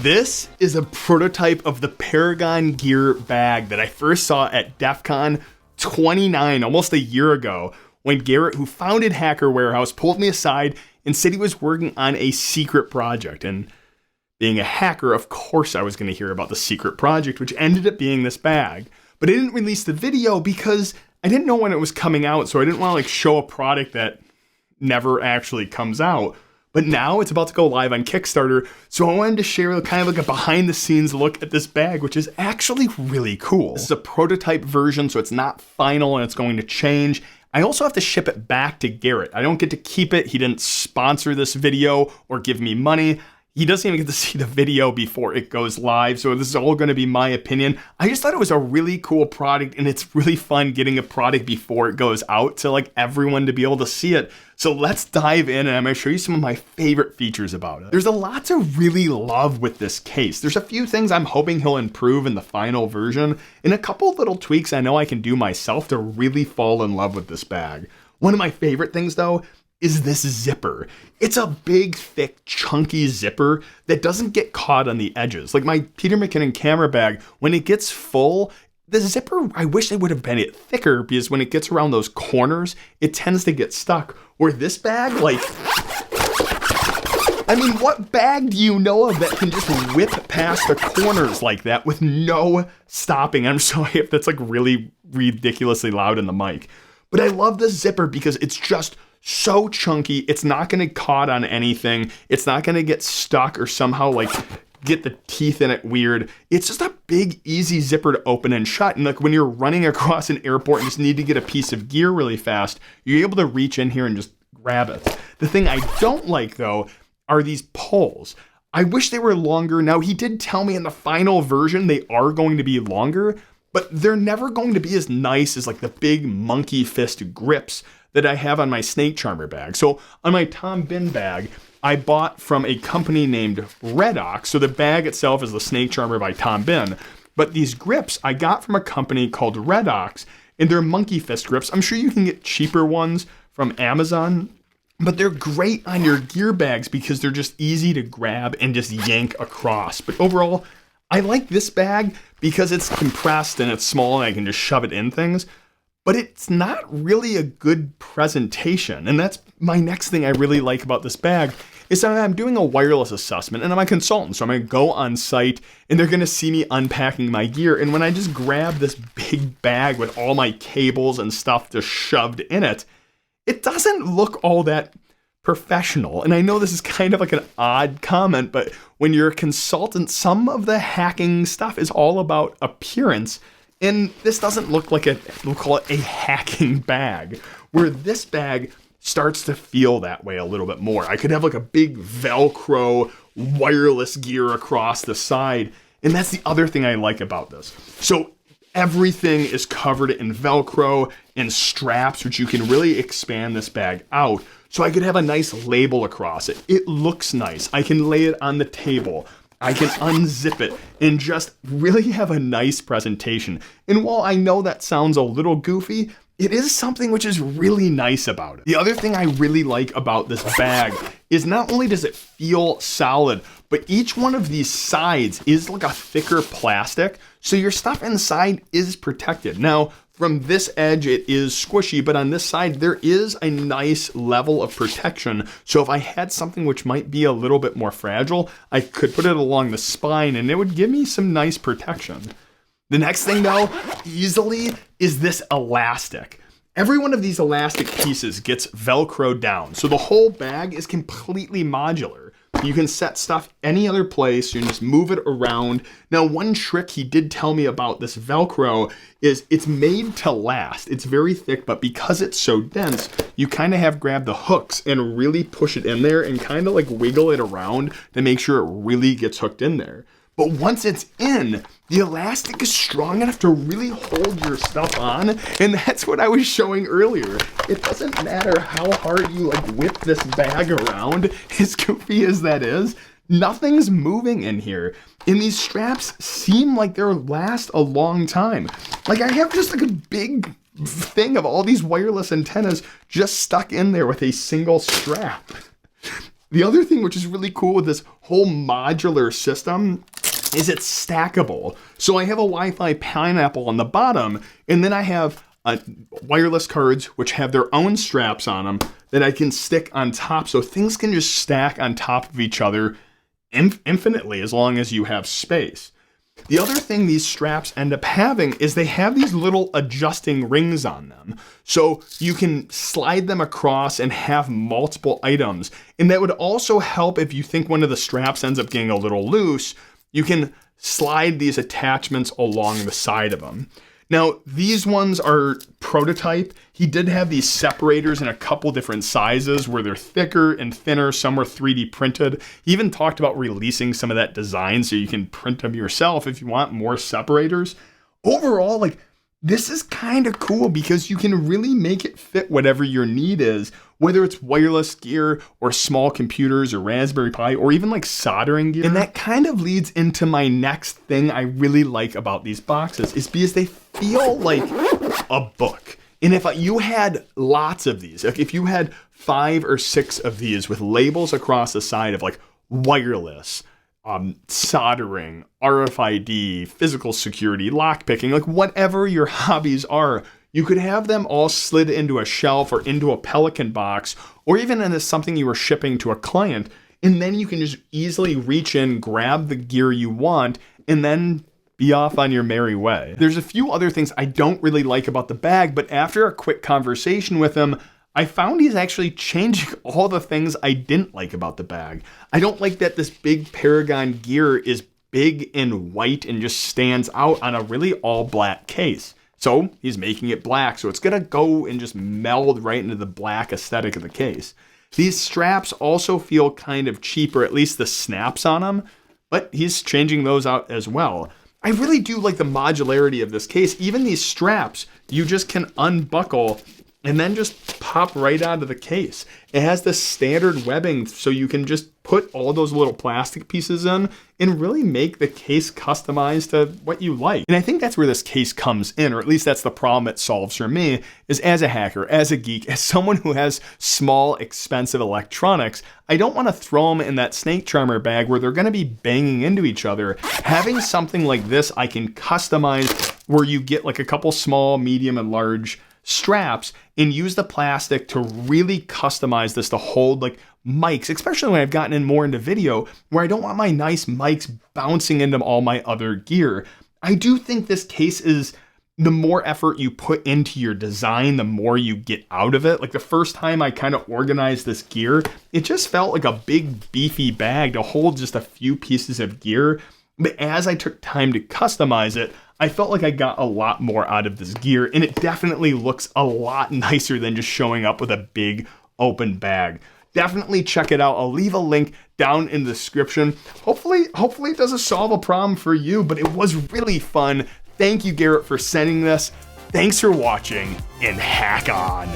This is a prototype of the Paragon gear bag that I first saw at DEF CON 29, almost a year ago, when Garrett, who founded Hacker Warehouse, pulled me aside and said he was working on a secret project. And being a hacker, of course I was going to hear about the secret project, which ended up being this bag. But I didn't release the video because I didn't know when it was coming out, so I didn't want to show a product that never actually comes out. But now it's about to go live on Kickstarter, so I wanted to share kind of a behind the scenes look at this bag, which is actually really cool. This is a prototype version, so it's not final and it's going to change. I also have to ship it back to Garrett. I don't get to keep it. He didn't sponsor this video or give me money. He doesn't even get to see the video before it goes live, so this is all going to be my opinion. I just thought it was a really cool product, and it's really fun getting a product before it goes out to everyone to be able to see it. So let's dive in, and I'm going to show you some of my favorite features about it. There's a lot to really love with this case. There's a few things I'm hoping he'll improve in the final version, and a couple little tweaks I know I can do myself to really fall in love with this bag. One of my favorite things, though, is this zipper. It's a big, thick, chunky zipper that doesn't get caught on the edges. Like my Peter McKinnon camera bag, when it gets full, the zipper, I wish they would have been it thicker, because when it gets around those corners, it tends to get stuck. Where this bag, I mean, what bag do you know of that can just whip past the corners like that with no stopping? I'm sorry if that's really ridiculously loud in the mic. But I love this zipper because it's just so chunky. It's not going to get caught on anything. It's not going to get stuck or somehow get the teeth in it weird. It's just a big, easy zipper to open and shut. And when you're running across an airport and just need to get a piece of gear really fast, you're able to reach in here and just grab it. The thing I don't like, though, are these pulls. I wish they were longer. Now, he did tell me in the final version they are going to be longer, but they're never going to be as nice as the big monkey fist grips that I have on my snake charmer bag. So on my Tom Bin bag, I bought from a company named Redox. So the bag itself is the snake charmer by Tom Bin. But these grips I got from a company called Redox, and they're monkey fist grips. I'm sure you can get cheaper ones from Amazon, but they're great on your gear bags because they're just easy to grab and just yank across. But overall, I like this bag because it's compressed and it's small and I can just shove it in things. But it's not really a good presentation. And that's my next thing I really like about this bag is that I'm doing a wireless assessment and I'm a consultant. So I'm going to go on site and they're going to see me unpacking my gear. And when I just grab this big bag with all my cables and stuff just shoved in it, it doesn't look all that professional. And I know this is kind of an odd comment, but when you're a consultant, some of the hacking stuff is all about appearance. And this doesn't look like we'll call it a hacking bag, where this bag starts to feel that way a little bit more. I could have a big Velcro wireless gear across the side. And that's the other thing I like about this. So everything is covered in Velcro and straps, which you can really expand this bag out. So I could have a nice label across it. It looks nice. I can lay it on the table. I can unzip it and just really have a nice presentation. And while I know that sounds a little goofy, it is something which is really nice about it. The other thing I really like about this bag is not only does it feel solid, but each one of these sides is a thicker plastic, so your stuff inside is protected. Now, from this edge, it is squishy, but on this side, there is a nice level of protection. So if I had something which might be a little bit more fragile, I could put it along the spine and it would give me some nice protection. The next thing, though, easily, is this elastic. Every one of these elastic pieces gets Velcroed down, so the whole bag is completely modular. You can set stuff any other place, you can just move it around. Now, one trick he did tell me about this Velcro is it's made to last. It's very thick, but because it's so dense, you kind of have grab the hooks and really push it in there and kind of wiggle it around to make sure it really gets hooked in there. But once it's in, the elastic is strong enough to really hold your stuff on, and that's what I was showing earlier. It doesn't matter how hard you whip this bag around, as goofy as that is, nothing's moving in here. And these straps seem like they'll last a long time. I have just a big thing of all these wireless antennas just stuck in there with a single strap. The other thing which is really cool with this whole modular system is it's stackable. So I have a Wi-Fi pineapple on the bottom, and then I have wireless cards which have their own straps on them that I can stick on top, so things can just stack on top of each other infinitely as long as you have space. The other thing these straps end up having is they have these little adjusting rings on them. So you can slide them across and have multiple items. And that would also help if you think one of the straps ends up getting a little loose, you can slide these attachments along the side of them. Now, these ones are prototype. He did have these separators in a couple different sizes where they're thicker and thinner. Some were 3D printed. He even talked about releasing some of that design so you can print them yourself if you want more separators. Overall, like, this is kind of cool because you can really make it fit whatever your need is, whether it's wireless gear or small computers or Raspberry Pi or even like soldering gear. And that kind of leads into my next thing I really like about these boxes is because they feel like a book. And if you had lots of these, like if you had 5 or 6 of these with labels across the side of like wireless, soldering, RFID, physical security, lockpicking, like whatever your hobbies are, you could have them all slid into a shelf or into a Pelican box, or even into something you were shipping to a client. And then you can just easily reach in, grab the gear you want, and then be off on your merry way. There's a few other things I don't really like about the bag, but after a quick conversation with him, I found he's actually changing all the things I didn't like about the bag. I don't like that this big Paragon gear is big and white and just stands out on a really all black case. So he's making it black, so it's gonna go and just meld right into the black aesthetic of the case. These straps also feel kind of cheap, or at least the snaps on them, but he's changing those out as well. I really do like the modularity of this case. Even these straps, you just can unbuckle and then just pop right out of the case. It has the standard webbing, so you can just put all those little plastic pieces in and really make the case customized to what you like. And I think that's where this case comes in, or at least that's the problem it solves for me, is as a hacker, as a geek, as someone who has small, expensive electronics, I don't want to throw them in that snake charmer bag where they're going to be banging into each other. Having something like this I can customize where you get like a couple small, medium, and large straps and use the plastic to really customize this to hold like mics, especially when I've gotten in more into video where I don't want my nice mics bouncing into all my other gear. I do think this case is, the more effort you put into your design, the more you get out of it. Like the first time I kind of organized this gear, it just felt like a big beefy bag to hold just a few pieces of gear. But as I took time to customize it, I felt like I got a lot more out of this gear, and it definitely looks a lot nicer than just showing up with a big open bag. Definitely check it out. I'll leave a link down in the description. Hopefully it doesn't solve a problem for you, but it was really fun. Thank you, Garrett, for sending this. Thanks for watching, and hack on.